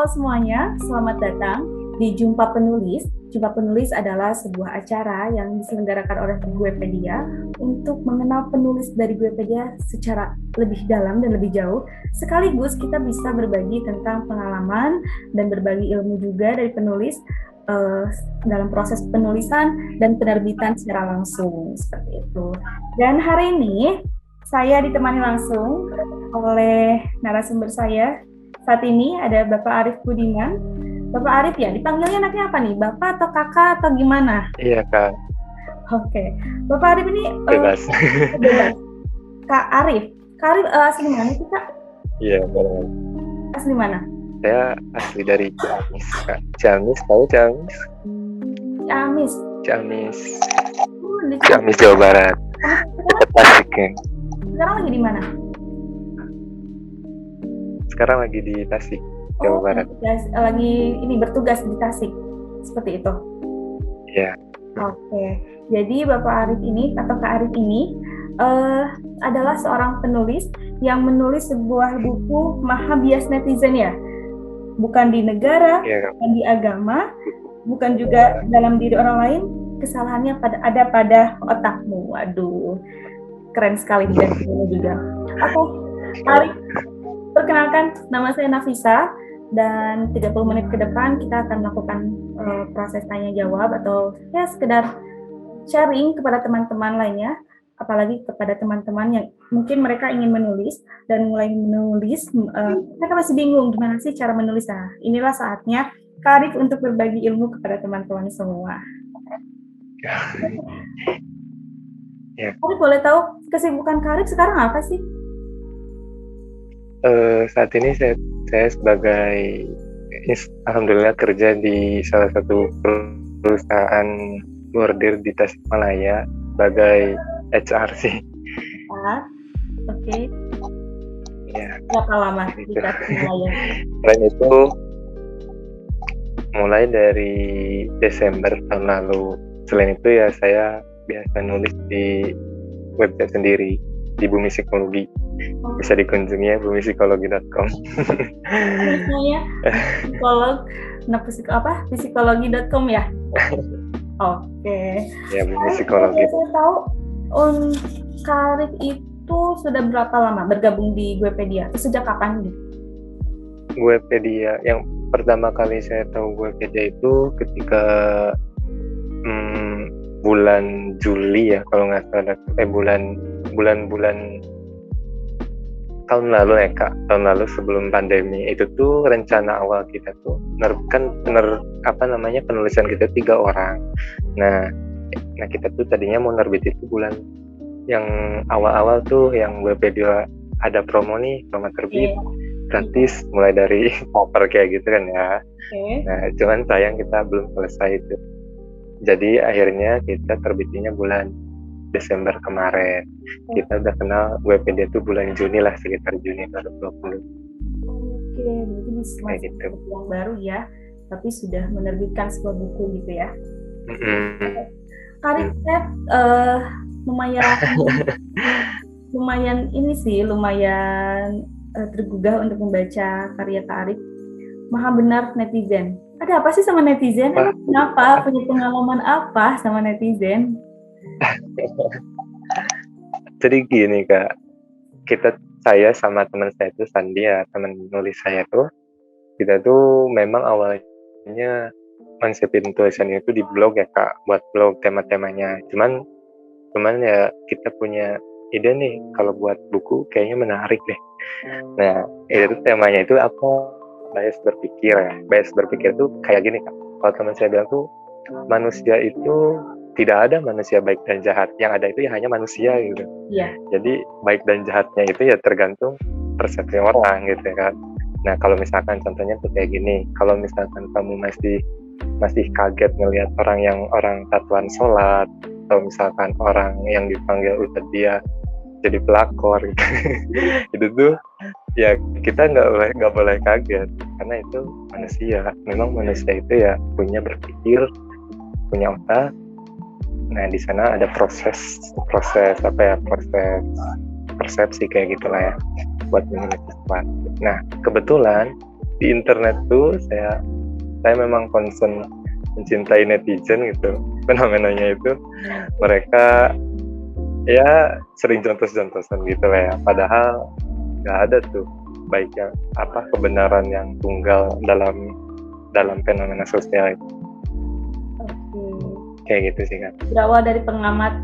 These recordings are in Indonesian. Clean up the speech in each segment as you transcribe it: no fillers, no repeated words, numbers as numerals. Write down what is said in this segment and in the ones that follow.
Halo semuanya, selamat datang di Jumpa Penulis. Jumpa Penulis adalah sebuah acara yang diselenggarakan oleh Guepedia untuk mengenal penulis dari Guepedia secara lebih dalam dan lebih jauh. Sekaligus kita bisa berbagi tentang pengalaman dan berbagi ilmu juga dari penulis dalam proses penulisan dan penerbitan secara langsung, seperti itu. Dan hari ini saya ditemani langsung oleh narasumber saya. Saat ini ada Bapak Arif Budiman. Bapak Arif ya, dipanggilnya anaknya apa nih? Bapak atau kakak atau gimana? Iya, Kak. Oke. Bapak Arif ini Bebas. bebas. Kak Arif. Kak Arif asli mana sih, Kak? Iya, boleh. Asli mana? Saya asli dari Ciamis, Kak. Ciamis, tahu Ciamis? Ciamis. Ciamis. Di Ciamis, Jawa Barat. Dekat Tasik, ya. Sekarang lagi di mana? Sekarang lagi di Tasik, Jawa Barat. Lagi ini bertugas di Tasik. Seperti itu. Iya. Oke. Jadi Bapak Arif ini atau Kak Arif ini adalah seorang penulis yang menulis sebuah buku Maha Bias Netizen ya. Bukan di negara, bukan di agama, bukan juga dalam diri orang lain, kesalahannya ada pada otakmu. Waduh, keren sekali dan juga. Oke, Arif, perkenalkan, nama saya Nafisa dan 30 menit ke depan kita akan melakukan proses tanya jawab atau ya sekedar sharing kepada teman-teman lainnya, apalagi kepada teman-teman yang mungkin mereka ingin menulis dan mulai menulis, mereka masih bingung gimana sih cara menulis. Nah, inilah saatnya Kak Arif untuk berbagi ilmu kepada teman-teman semua. Ya. Arif, boleh tahu kesibukan Kak Arif sekarang apa sih? Saat ini saya sebagai alhamdulillah kerja di salah satu perusahaan bordir di Tasikmalaya sebagai HR sih. Oke. Ya. Berapa lama di Tasikmalaya? Selain itu, mulai dari Desember tahun lalu. Selain itu ya saya biasa nulis di website sendiri di Bumi Psikologi. Bisa dikunjungi ya bumisikologi.com. Namanya psikologi.com ya. Oke. Ya, Bumi Psikologi. Saya tahu Kak Arif itu sudah berapa lama bergabung di Guepedia? Sejak kapan nih? Guepedia yang pertama kali saya tahu Guepedia itu ketika bulan Juli ya kalau nggak salah, bulan tahun lalu ya Kak, tahun lalu sebelum pandemi. Itu tuh rencana awal kita tuh penulisan kita 3 orang. Nah kita tuh tadinya mau nerbit itu bulan yang awal-awal tuh yang Guepedia ada promo terbit gratis mulai dari cover kayak gitu kan ya. Nah cuman sayang kita belum selesai itu. Jadi akhirnya kita terbitnya bulan Desember kemarin. Kita udah kenal Guepedia itu bulan Juni lah, sekitar Juni 2020. Oke, berarti masih gitu. Yang baru ya, tapi sudah menerbitkan sebuah buku gitu ya. Kak Arif, lumayan tergugah untuk membaca karya Kak Arif. Maha benar netizen. Ada apa sih sama netizen? Kenapa? Punya pengalaman apa sama netizen? Jadi gini Kak, saya sama teman saya itu Sandi ya, teman nulis saya tuh, kita tuh memang awalnya konsepin tulisan itu di blog ya Kak, buat blog tema-temanya. Cuman ya kita punya ide nih, kalau buat buku kayaknya menarik deh. Nah itu temanya itu apa? Bias berpikir ya. Bias berpikir tuh kayak gini Kak, kalau teman saya bilang tuh manusia itu tidak ada manusia baik dan jahat, yang ada itu ya hanya manusia gitu. Iya. Jadi baik dan jahatnya itu ya tergantung persepsi orang gitu kan. Nah kalau misalkan contohnya tuh kayak gini, kalau misalkan kamu masih kaget ngelihat orang tatuan sholat, atau misalkan orang yang dipanggil ustadz dia jadi pelakor gitu. Itu tuh ya kita nggak boleh kaget, karena itu manusia. Memang manusia itu ya punya berpikir, punya otak. Nah di sana ada proses persepsi kayak gitulah ya buat menulis sesuatu. Nah kebetulan di internet tuh saya memang concern mencintai netizen gitu. Fenomenanya itu mereka ya sering jontos-jontosan gitu lah ya. Padahal nggak ada tuh baiknya kebenaran yang tunggal dalam fenomena sosial itu. Kayak gitu sih kan. Berawal dari pengamat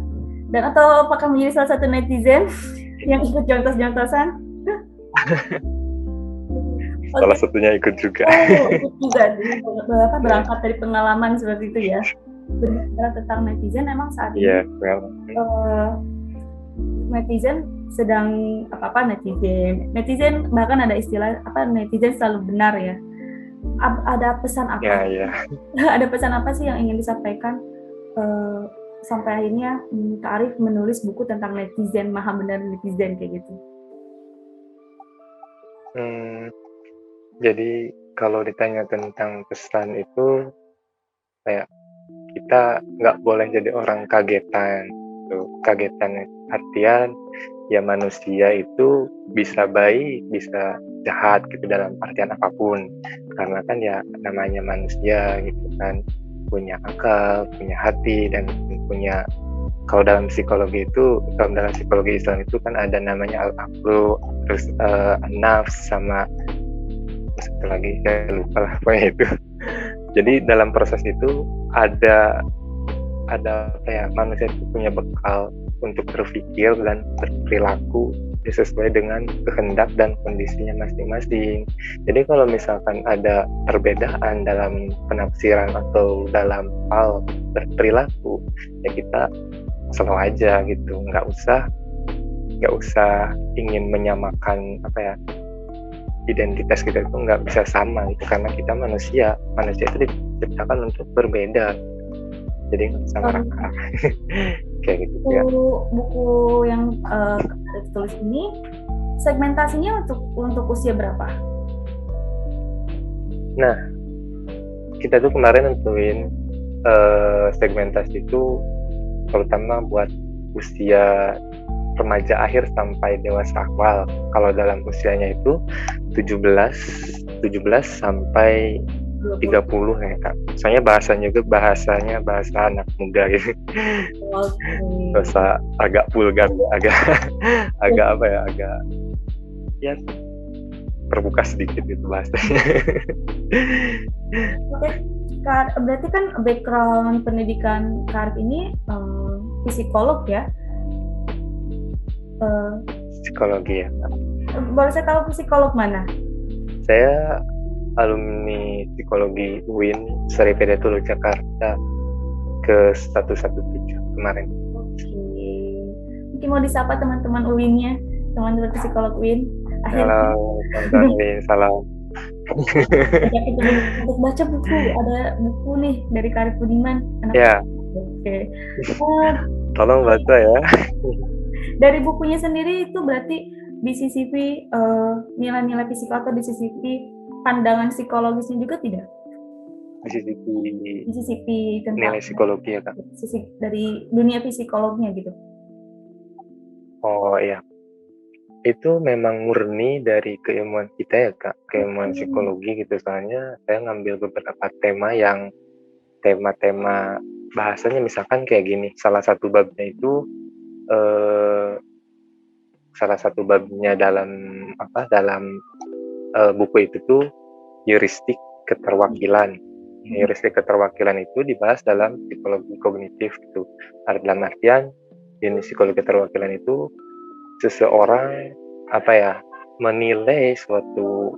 dan atau apakah menjadi salah satu netizen yang ikut jontos-jontosan? Salah satunya ikut juga. Ikut juga. Berangkat dari pengalaman seperti itu ya. Berbicara tentang netizen, memang saat ini netizen sedang netizen bahkan ada istilah netizen selalu benar ya. Ada pesan apa? Ada pesan apa sih yang ingin disampaikan sampai akhirnya Kak Arif menulis buku tentang netizen, maha benar netizen kayak gitu? Jadi kalau ditanya tentang pesan itu kayak kita nggak boleh jadi orang kagetan. Kagetan artian ya manusia itu bisa baik, bisa jahat gitu dalam artian apapun. Karena kan ya namanya manusia gitu kan, punya akal, punya hati, dan punya, kalau dalam psikologi Islam itu kan ada namanya al-aqlu, terus nafs, sama satu lagi saya lupa lah pokoknya itu. Jadi dalam proses itu ada kayak manusia itu punya bekal untuk berpikir dan berperilaku sesuai dengan kehendak dan kondisinya masing-masing. Jadi kalau misalkan ada perbedaan dalam penafsiran atau dalam hal berperilaku, ya kita slow aja gitu, nggak usah ingin menyamakan identitas kita itu nggak bisa sama gitu, karena kita manusia itu diciptakan untuk berbeda, jadi nggak usah ngerakar. Kayak gitu ya. Buku yang tulis ini segmentasinya untuk usia berapa? Nah, kita tuh kemarin nentuin segmentasi itu terutama buat usia remaja akhir sampai dewasa awal. Kalau dalam usianya itu 17 sampai 30 ya Kak. Soalnya bahasanya bahasa anak muda gitu. Bahasa agak vulgar, agak ya terbuka sedikit itu bahasanya. Oke. Berarti kan background pendidikan Kak Arif ini psikolog ya? Psikologi ya. Boleh saya tahu psikolog mana? Saya alumni psikologi UIN Sri Pedatulu Jakarta ke 117 kemarin. Oke. Mungkin mau disapa teman-teman UIN-nya, teman-teman psikolog UIN. Halo, teman-teman UIN, salam. Untuk baca buku, ada buku nih dari Kak Arif Budiman. Ya. Oke. Tolong baca ya. Dari bukunya sendiri itu berarti disisipi nilai-nilai psikologi atau disisipi pandangan psikologisnya juga tidak? Disisipi tentang nilai psikologi ya Kak? Sisi dari dunia psikolognya gitu. Oh iya. Itu memang murni dari keilmuan kita ya Kak, keilmuan psikologi gitu. Soalnya saya ngambil beberapa tema bahasanya misalkan kayak gini. Salah satu babnya dalam buku itu tuh heuristik keterwakilan. Heuristik keterwakilan itu dibahas dalam psikologi kognitif gitu. Dalam artian jenis psikologi keterwakilan itu seseorang menilai suatu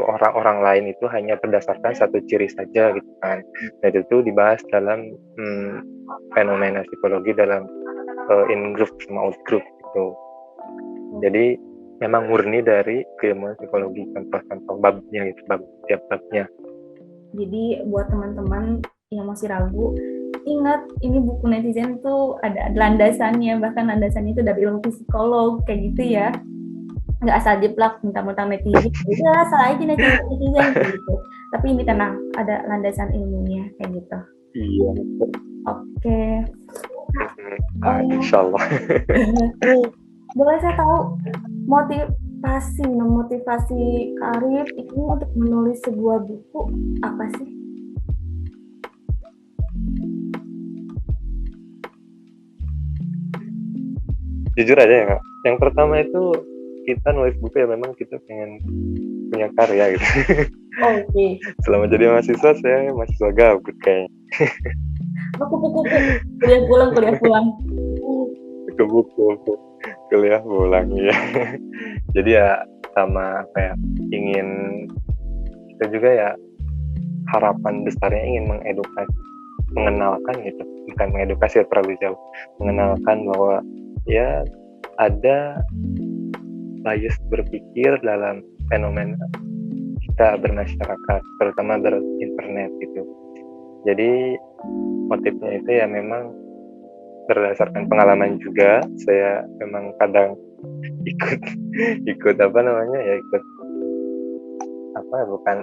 orang lain itu hanya berdasarkan satu ciri saja gitu kan. Nah itu dibahas dalam fenomena psikologi dalam in group sama out group gitu. Jadi memang murni dari keilmuan psikologi, contoh-contoh babnya gitu, tiap babnya. Jadi buat teman-teman yang masih ragu, ingat ini buku netizen tuh ada landasannya, bahkan landasannya itu dari ilmu psikolog kayak gitu ya. Nggak asal jeplak mentang-mentang netizen, ya salah aja netizen gitu. Tapi ini tenang, ada landasan ilmunya kayak gitu. Iya. Oke. Insyaallah. Boleh saya tahu memotivasi Kak Arif itu untuk menulis sebuah buku apa sih? Jujur aja ya Kak, yang pertama itu kita nulis buku ya memang kita pengen punya karya gitu. Oke. Selama jadi mahasiswa saya mahasiswa gabut kayaknya. Kupu-kupu, kuliah pulang. Ke buku kuliah pulang ya. Jadi ya sama apa ya, ingin kita juga ya, harapan besarnya ingin mengedukasi, mengenalkan gitu, bukan mengedukasi terlalu jauh, mengenalkan bahwa ya ada bias berpikir dalam fenomena kita bermasyarakat, terutama berinternet gitu. Jadi motifnya itu ya memang berdasarkan pengalaman juga. Saya memang kadang ikut apa namanya ya, ikut apa, bukan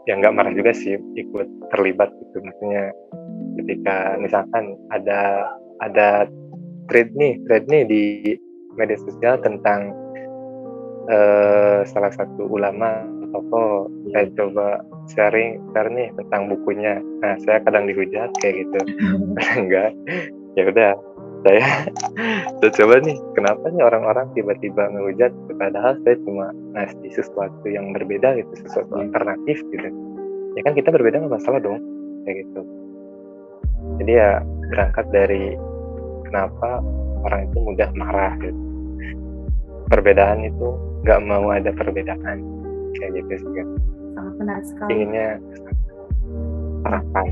ya nggak marah juga sih, ikut terlibat gitu. Maksudnya ketika misalkan ada thread nih di media sosial tentang salah satu ulama tokoh, saya coba share nih tentang bukunya. Nah, saya kadang dihujat kayak gitu, kadang enggak. Ya udah, saya coba nih, kenapa nih orang-orang tiba-tiba ngehujat, padahal saya cuma ngasih sesuatu yang berbeda gitu, sesuatu alternatif gitu. Ya kan kita berbeda nggak masalah dong, kayak gitu. Jadi ya berangkat dari kenapa orang itu mudah marah gitu. Perbedaan itu nggak mau ada perbedaan, kayak gitu sih kan. Sangat menarik sekali. Inginnya harapan.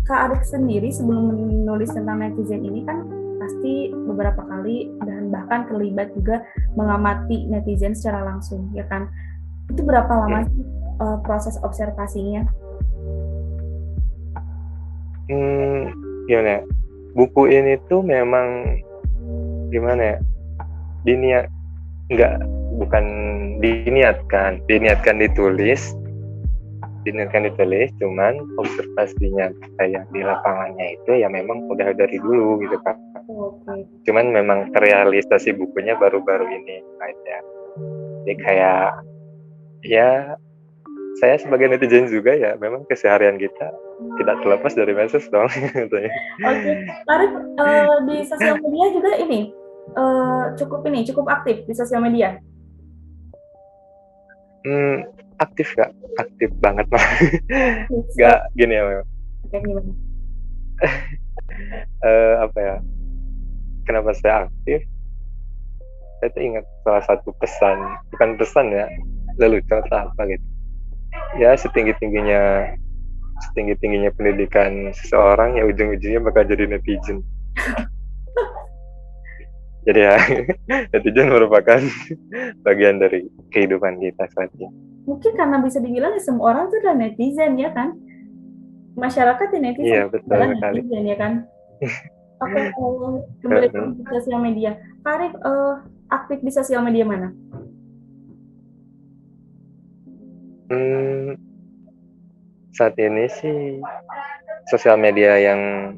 Kak Arif sendiri sebelum menulis tentang netizen ini kan pasti beberapa kali dan bahkan terlibat juga mengamati netizen secara langsung, ya kan? Itu berapa lama sih proses observasinya? Gimana ya? Buku ini tuh memang gimana ya? Bukan diniatkan ditulis, cuman observasinya saya di lapangannya itu ya memang udah dari dulu gitu kan. Cuman memang terrealisasi bukunya baru-baru ini aja. Jadi kayak ya saya sebagai netizen juga ya, memang keseharian kita tidak terlepas dari medsos dong. Oke, Arif di sosial media juga ini cukup aktif di sosial media. Aktif gak? Aktif banget mah. Gak gini ya memang. Apa ya? Kenapa saya aktif? Saya tuh ingat salah satu bukan pesan ya, lelucon atau apa gitu. Ya setinggi-tingginya pendidikan seseorang ya ujung-ujungnya bakal jadi netizen. Jadi ya netizen merupakan bagian dari kehidupan kita saat ini. Mungkin karena bisa dibilang semua orang itu adalah netizen ya kan? Masyarakat ya netizen. Iya betul sekali. Netizen ya kan? Oke, kembali ke sosial media. Kak Arif aktif di sosial media mana? Saat ini sih sosial media yang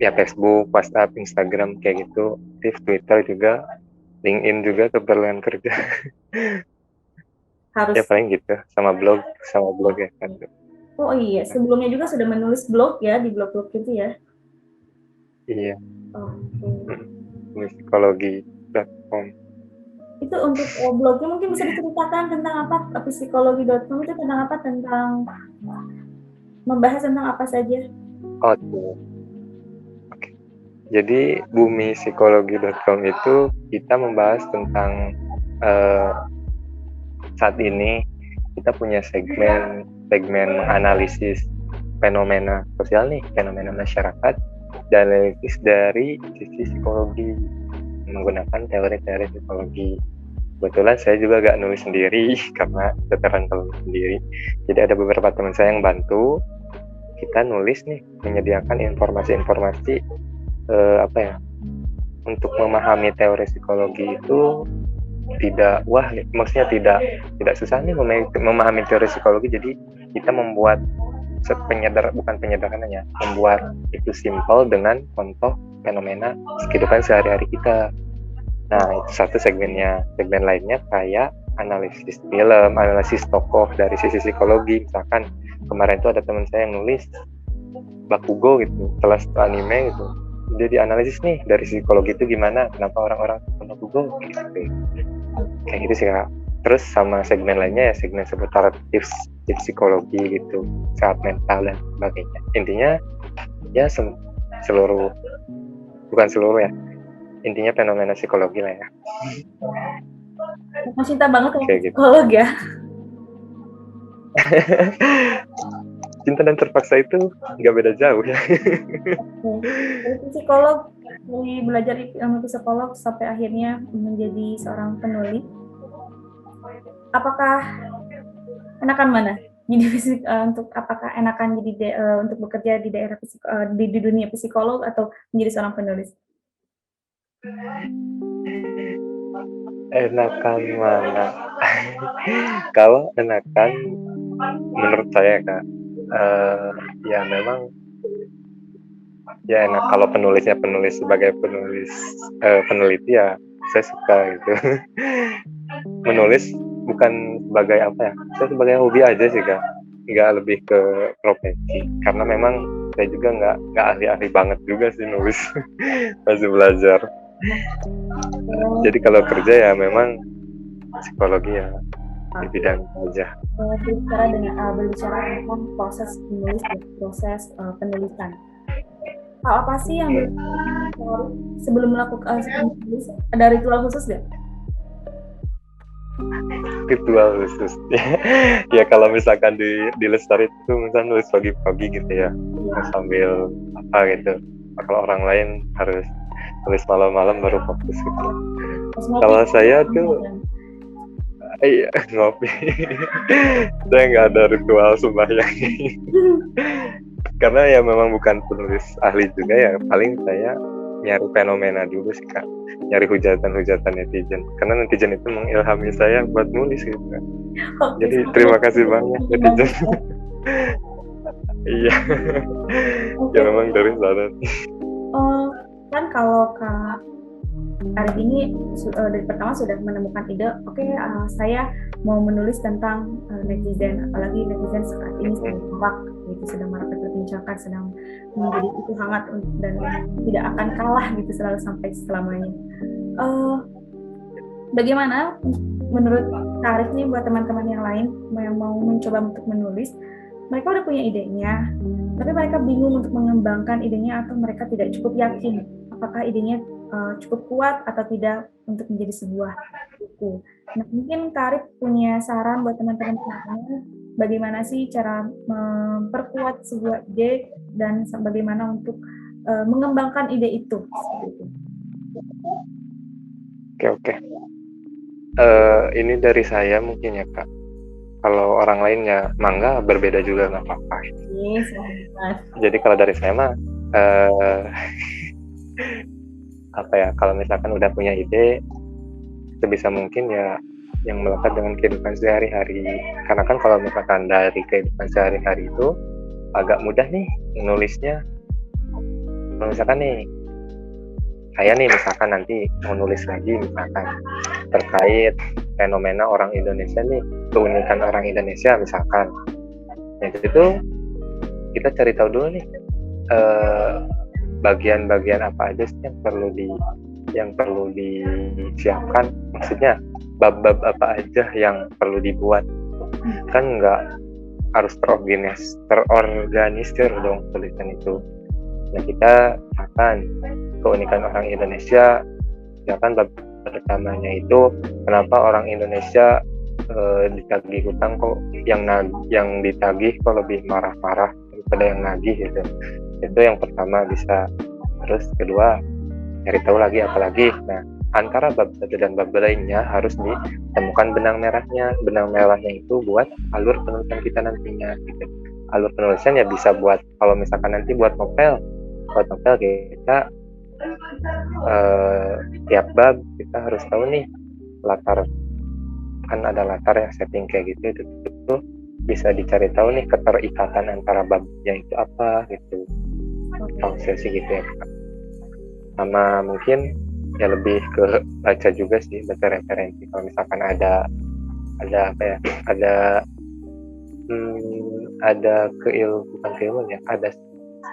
ya Facebook, WhatsApp, Instagram kayak gitu, aktif, Twitter juga, LinkedIn juga keperluan kerja. Harus. Ya paling gitu, sama blog ya kan. Oh iya, sebelumnya juga sudah menulis blog ya, di blog-blog gitu ya? Iya. Okay. Psikologi.com. Itu untuk blognya mungkin bisa diceritakan tentang apa? Psikologi.com itu tentang apa? Tentang membahas tentang apa saja? Oke. Jadi bumipsikologi.com itu kita membahas tentang saat ini kita punya segmen menganalisis fenomena sosial nih, fenomena masyarakat, dan analisis dari sisi psikologi menggunakan teori-teori psikologi. Kebetulan saya juga gak nulis sendiri karena veteran nulis sendiri. Jadi ada beberapa teman saya yang bantu kita nulis nih, menyediakan informasi-informasi untuk memahami teori psikologi itu maksudnya tidak susah nih memahami teori psikologi. Jadi kita membuat bukan penyederhananya, membuat itu simpel dengan contoh fenomena kehidupan sehari-hari kita. Nah, itu satu segmennya. Segmen lainnya kayak analisis film, analisis tokoh dari sisi psikologi. Misalkan kemarin itu ada teman saya yang nulis Bakugo gitu, kelas anime gitu. Dia dianalisis nih dari psikologi itu gimana, kenapa orang-orang suka Bakugo gitu. Kayak gitu sih Kak. Terus sama segmen lainnya ya segmen seputar tips psikologi gitu, sehat mental dan sebagainya. Intinya ya seluruh, bukan seluruh ya, intinya fenomena psikologi lah ya. Aku cinta banget sama Kayak gitu. psikolog ya. Cinta dan terpaksa itu nggak beda jauh ya. Dari psikolog, dari belajar ilmu psikolog sampai akhirnya menjadi seorang penulis. Apakah enakan mana? Jadi untuk apakah enakan jadi untuk bekerja di daerah di dunia psikolog atau menjadi seorang penulis? Enakan mana? Kalau enakan menurut saya Kak, ya memang ya enak kalau penulisnya penulis sebagai penulis peneliti ya saya suka gitu. Menulis bukan sebagai apa ya, saya sebagai hobi aja sih Kak, nggak lebih ke profesi karena memang saya juga nggak ahli-ahli banget juga sih nulis. Masih belajar. Jadi kalau kerja ya memang psikologi ya di bidang aja. Berbicara tentang proses menulis dan proses penulisan. Hal apa sih yang sebelum melakukan menulis, ada ritual khusus nggak? Ritual khusus ya kalau misalkan di Lestari itu misalnya nulis pagi-pagi gitu ya, sambil apa gitu. Kalau orang lain harus nulis malam-malam baru fokus gitu. Kalau saya tuh iya ngopi. Saya nggak ada ritual sembahyang. Karena ya memang bukan penulis ahli juga ya, paling saya nyari fenomena dulu sih Kak, nyari hujatan-hujatan netizen, karena netizen itu mengilhami saya buat nulis gitu kan. Jadi terima kasih banyak netizen. Iya. Ya memang dari sana. Kan kalau Kak Arif ini dari pertama sudah menemukan ide, saya mau menulis tentang netizen, apalagi netizen saat ini sedang marak, gitu, sedang marak diperbincangkan, sedang menjadi itu hangat dan tidak akan kalah gitu selalu sampai selamanya. Bagaimana menurut Kak Arif nih buat teman-teman yang lain yang mau mencoba untuk menulis, mereka udah punya idenya, tapi mereka bingung untuk mengembangkan idenya atau mereka tidak cukup yakin apakah idenya cukup kuat atau tidak untuk menjadi sebuah buku. Nah, mungkin Kak Arif punya saran buat teman-teman semuanya, bagaimana sih cara memperkuat sebuah ide dan bagaimana untuk mengembangkan ide itu. Oke. Ini dari saya mungkin ya Kak. Kalau orang lain ya mangga berbeda juga nggak apa-apa. Yes, jadi kalau dari saya mah apa ya, kalau misalkan udah punya ide sebisa mungkin ya yang melekat dengan kehidupan sehari-hari, karena kan kalau misalkan dari kehidupan sehari-hari itu agak mudah nih nulisnya. Kalau misalkan nih saya nih misalkan nanti mau nulis lagi misalkan terkait fenomena orang Indonesia nih, keunikan orang Indonesia misalkan, nah itu kita cari tahu dulu nih bagian-bagian apa aja sih yang perlu disiapkan, maksudnya bab-bab apa aja yang perlu dibuat, kan nggak harus terorganisir dong tulisan itu. Nah kita akan keunikan orang Indonesia, misalkan bab pertamanya itu kenapa orang Indonesia ditagih hutang kok yang ditagih kok lebih marah-marah daripada yang nagih gitu. Itu yang pertama bisa. Terus kedua cari tahu lagi apalagi. Nah antara bab satu dan bab lainnya harus ditemukan benang merahnya. Benang merahnya itu buat alur penulisan kita nantinya gitu. Alur penulisan ya bisa buat kalau misalkan nanti buat novel kita tiap bab kita harus tahu nih latar, kan ada latar yang setting kayak gitu itu bisa dicari tahu nih keterikatan antara babnya itu apa gitu. Kalau saya sih gitu ya Kak. Sama mungkin ya lebih ke baca juga sih, baca referensi kalau misalkan ada apa ya, ada bukan keilmuan ya, ada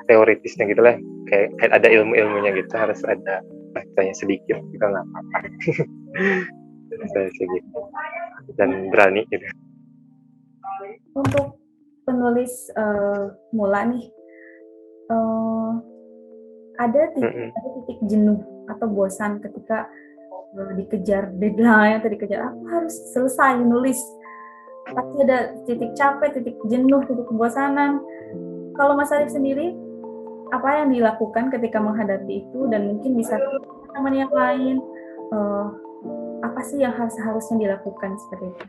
teoritisnya gitu lah, kayak ada ilmunya gitu, harus ada bacanya sedikit juga nggak apa-apa. Saya sih gitu, dan berani gitu. Untuk penulis mula nih, ada titik jenuh atau bosan ketika dikejar deadline atau dikejar aku harus selesai nulis, pasti ada titik capek, titik jenuh, titik kebosanan. Kalau Mas Arif sendiri, apa yang dilakukan ketika menghadapi itu, dan mungkin bisa teman yang lain, apa sih yang harusnya dilakukan seperti itu?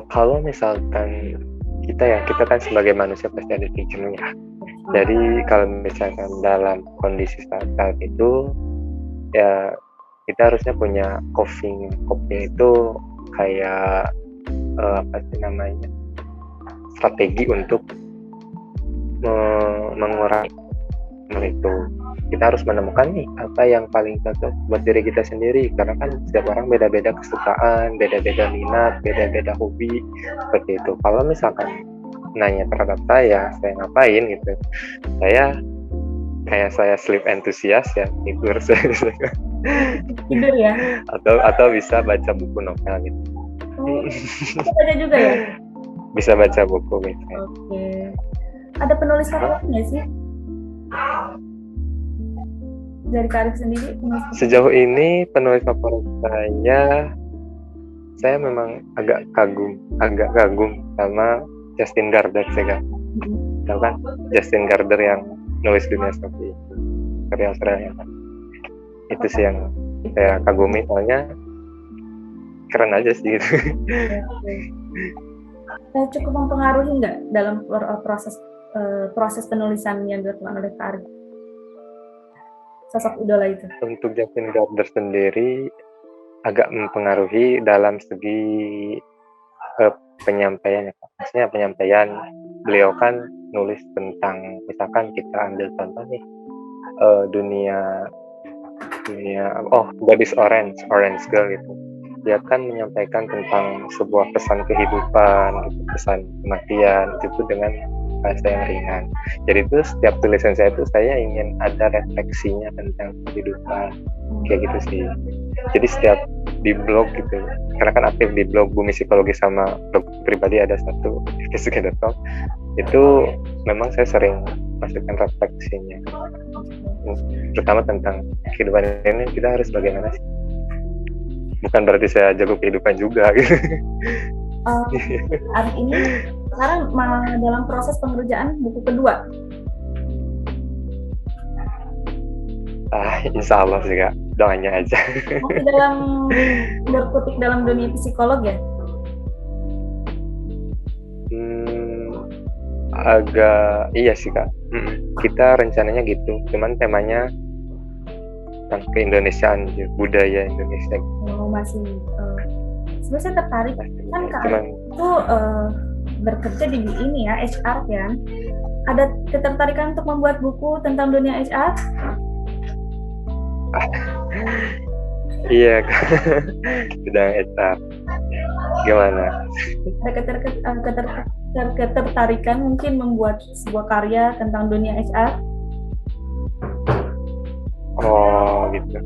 Kalau misalkan kita kan sebagai manusia pasti ada titik jenuh ya. Jadi kalau misalkan dalam kondisi saat itu ya kita harusnya punya coping itu kayak apa sih namanya, strategi untuk mengurangi itu. Kita harus menemukan nih apa yang paling cocok buat diri kita sendiri, karena kan setiap orang beda-beda kesukaan, beda-beda minat, beda-beda hobi seperti itu. Kalau misalkan nanya terhadap saya ngapain gitu, saya sleep enthusiast ya, tidur tidur ya, atau bisa baca buku novel gitu. Bisa baca juga ya? Bisa baca buku misalnya. Oke. Ada penulis favoritnya sih? Dari Kak Arif sendiri? Sejauh ini penulis favorit saya memang agak kagum sama Justin Gardner sih Kak. Tahu kan Justin Gardner yang nulis Dunia Sophie, serial kan. Itu sih yang saya kagumi, soalnya keren aja sih gitu. Cukup mempengaruhi nggak dalam proses penulisan yang dilakukan oleh Kak Arif? Sosok idola itu. Untuk Justin Gardner sendiri agak mempengaruhi dalam segi penyampaiannya. Maksudnya penyampaian, beliau kan nulis tentang, misalkan kita ambil contoh nih, dunia Gadis Orange Girl gitu. Dia kan menyampaikan tentang sebuah pesan kehidupan, gitu, pesan kematian, itu dengan bahasa yang ringan. Jadi itu setiap tulisan saya ingin ada refleksinya tentang kehidupan, kayak gitu sih. Jadi setiap di blog gitu, karena kan aktif di blog Bumi Psikologi sama blog pribadi ada satu, psikologi.com, itu memang saya sering masukkan refleksinya, terutama tentang kehidupan ini kita harus bagaimana sih. Bukan berarti saya jago kehidupan juga gitu. Arif ini sekarang dalam proses pengerjaan buku kedua. Insya Allah sih Kak, doanya aja. Masih berkutik dalam dunia psikolog ya? Agak iya sih Kak. Kita rencananya gitu, cuman temanya tentang keindonesiaan, budaya Indonesia. Masih. Sebenarnya saya tertarik kan Kak itu bekerja di ini ya, HR kan. Ada ketertarikan untuk membuat buku tentang dunia HR? Iya Kak, sedang HR. Gimana? Ada ketertarikan mungkin membuat sebuah karya tentang dunia HR? Oh gitu.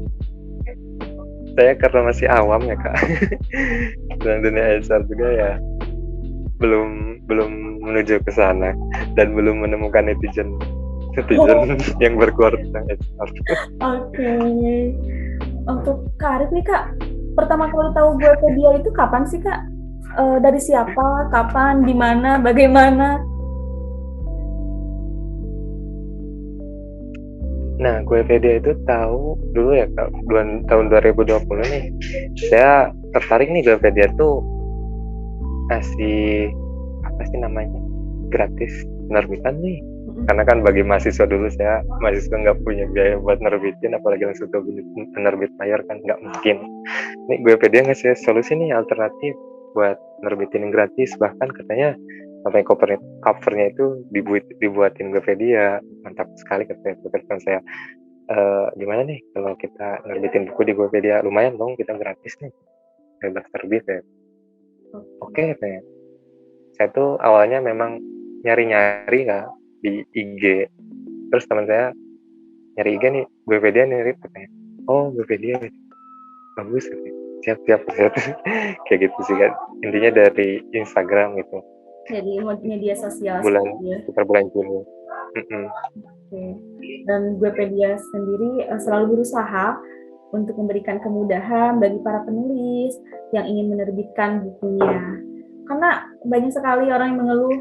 Saya karena masih awam ya Kak, tentang dunia HR juga ya, belum menuju ke sana dan belum menemukan netizen yang berkuat tentang HR. Oke. Untuk Kak Arif nih Kak, pertama kali tahu Guevedia itu kapan sih Kak? Dari siapa, kapan, di mana, bagaimana? Nah, Guevedia itu tahu dulu ya Kak, tahun 2020 nih. Saya tertarik nih, Guevedia tuh ngasih apa sih namanya, gratis penerbitan nih. Karena kan bagi mahasiswa dulu, mahasiswa nggak punya biaya buat nerbitin, apalagi langsung ke penerbit bayar kan nggak mungkin. Nih Guepedia ngasih solusi nih alternatif buat nerbitin gratis, bahkan katanya sampai covernya itu dibuatin Guepedia. Mantap sekali kata teman saya. Gimana nih kalau kita nerbitin buku di Guepedia? Lumayan dong, kita gratis nih, bebas terbit ya. Oke katanya. Saya tuh awalnya memang nyari-nyari Kak di IG. Terus teman saya nyari IG nih, Guepedia nih katanya. Oh, Guepedia bagus katanya. Siap kayak gitu sih kan. Intinya dari Instagram gitu. Jadi media sosial Sekitar bulan Juni. Oke. Dan Guepedia sendiri selalu berusaha untuk memberikan kemudahan bagi para penulis yang ingin menerbitkan bukunya. Karena banyak sekali orang yang mengeluh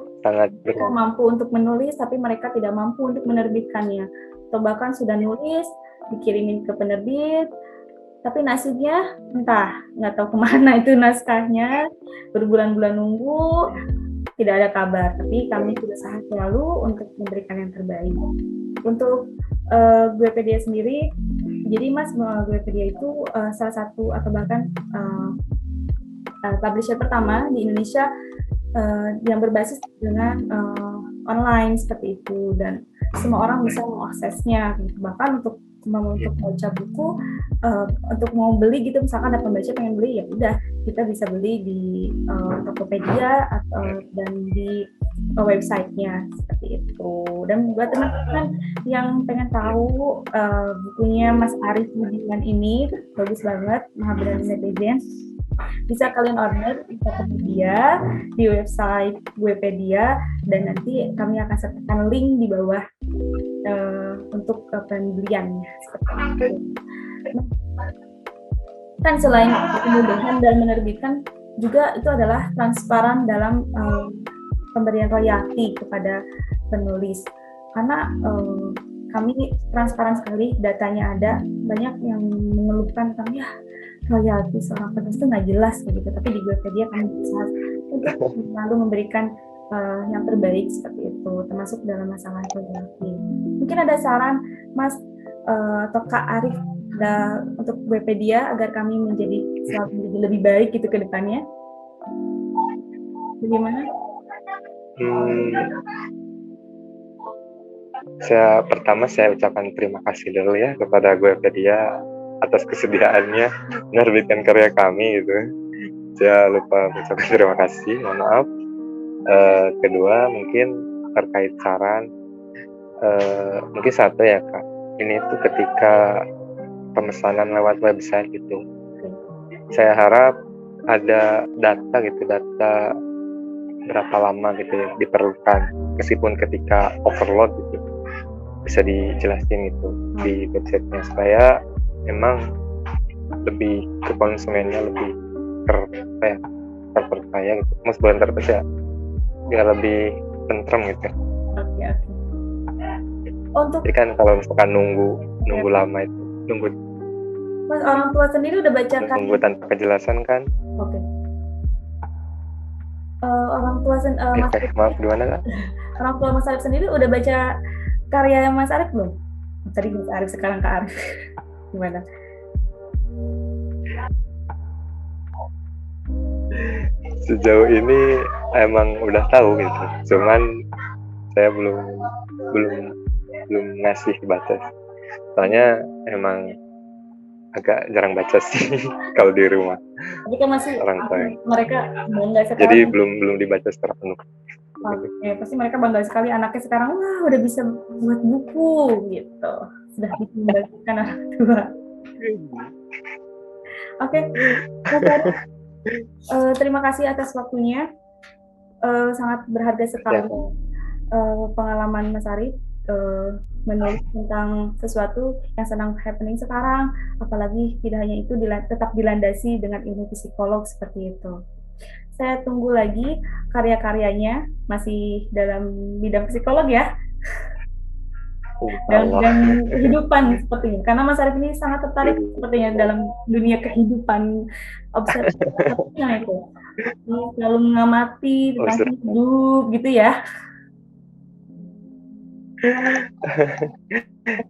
mereka mampu untuk menulis tapi mereka tidak mampu untuk menerbitkannya. Atau bahkan sudah nulis, dikirimin ke penerbit, tapi nasibnya entah, nggak tahu kemana itu naskahnya, berbulan-bulan nunggu, tidak ada kabar. Tapi kami berusaha selalu untuk memberikan yang terbaik. Untuk Guepedia sendiri, jadi Mas, Guepedia itu salah satu atau bahkan publisher pertama di Indonesia yang berbasis dengan online seperti itu, dan semua orang bisa mengaksesnya. Bahkan untuk baca buku, untuk mau beli gitu, misalkan ada pembaca pengen beli, ya udah kita bisa beli di Tokopedia dan di websitenya seperti itu. Dan buat teman-teman yang pengen tahu bukunya Mas Arif Budiman ini bagus banget, Mahabharata Netizen, bisa kalian order di Tokopedia, di website Guepedia, dan nanti kami akan sertakan link di bawah untuk pembeliannya. Kan selain kemudahan dalam menerbitkan, juga itu adalah transparan dalam pemberian royalti kepada penulis. Karena kami transparan sekali, datanya ada. Banyak yang mengeluhkan tentang ya royalti seorang penulis itu nggak jelas begitu, tapi di Guepedia kami berusaha untuk selalu memberikan yang terbaik seperti itu, termasuk dalam masalah royalti. Mungkin ada saran Mas atau Kak Arif untuk Guepedia agar kami selalu menjadi lebih baik gitu ke depannya? Bagaimana? Saya ucapkan terima kasih dulu ya kepada Guepedia atas kesediaannya menerbitkan karya kami gitu. Saya lupa mengucapkan terima kasih, mohon maaf. Kedua mungkin terkait saran, mungkin satu ya Kak, ini tuh ketika pemesanan lewat website gitu, saya harap ada data berapa lama gitu ya diperlukan, meskipun ketika overload gitu bisa dijelasin itu di websitenya, supaya memang lebih ke konsumennya lebih terpercaya gitu. Mas bukan terpercaya, biar lebih tentrem gitu. Oke. Jadi kan kalau misalkan nunggu lama itu, Mas, orang tua sendiri udah baca kan? Nunggu tanpa kejelasan kan? Oke. Orang tua maaf gimana Kak? Orang tua Mas Arif sendiri udah baca karya Mas Arif belum? Tadi Mas Arif, sekarang Kak Arif. Gimana? Sejauh ini emang udah tahu gitu, cuman saya belum ngasih baca. Soalnya emang agak jarang baca sih kalau di rumah. Jadi kan masih orang tua. Mereka bangga sekali. Jadi belum dibaca secara penuh. Oke, pasti mereka bangga sekali anaknya sekarang udah bisa buat buku gitu. Sudah ditinggalkan orang tua. Oke. Terima kasih atas waktunya. Sangat berharga sekali pengalaman Mas Arif menulis tentang sesuatu yang sedang happening sekarang, apalagi tidak hanya itu tetap dilandasi dengan ilmu psikolog seperti itu. Saya tunggu lagi karya-karyanya, masih dalam bidang psikolog ya, dan kehidupan sepertinya, karena Mas Arif ini sangat tertarik sepertinya dalam dunia kehidupan, observasinya itu, selalu mengamati tentang hidup gitu ya.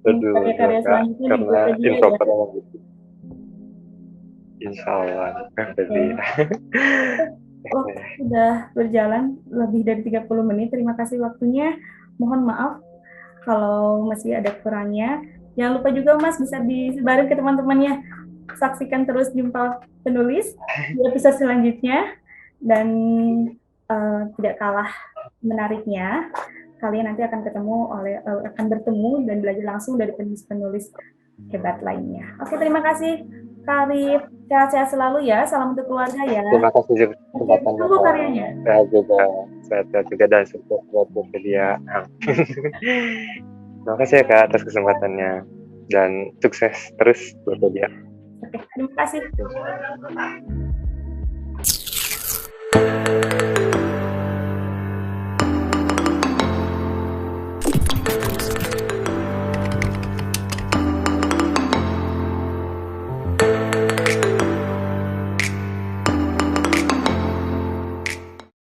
Karya-karya selanjutnya karena introvert gitu. Insya Allah. Berarti. Waktu sudah berjalan lebih dari 30 menit. Terima kasih waktunya. Mohon maaf kalau masih ada kurangnya. Jangan lupa juga Mas bisa disebarin ke teman-temannya. Saksikan terus Jumpa Penulis di episode selanjutnya. Dan tidak kalah menariknya, kalian nanti akan bertemu dan belajar langsung dari penulis-penulis hebat lainnya. Oke, terima kasih Kak Arif. Sehat-sehat selalu ya. Salam untuk keluarga ya. Terima kasih juga kesempatannya. Tunggu karyanya. Sehat juga dan sukses buat dia. Terima kasih ya Kak atas kesempatannya dan sukses terus buat dia. Oke, terima kasih.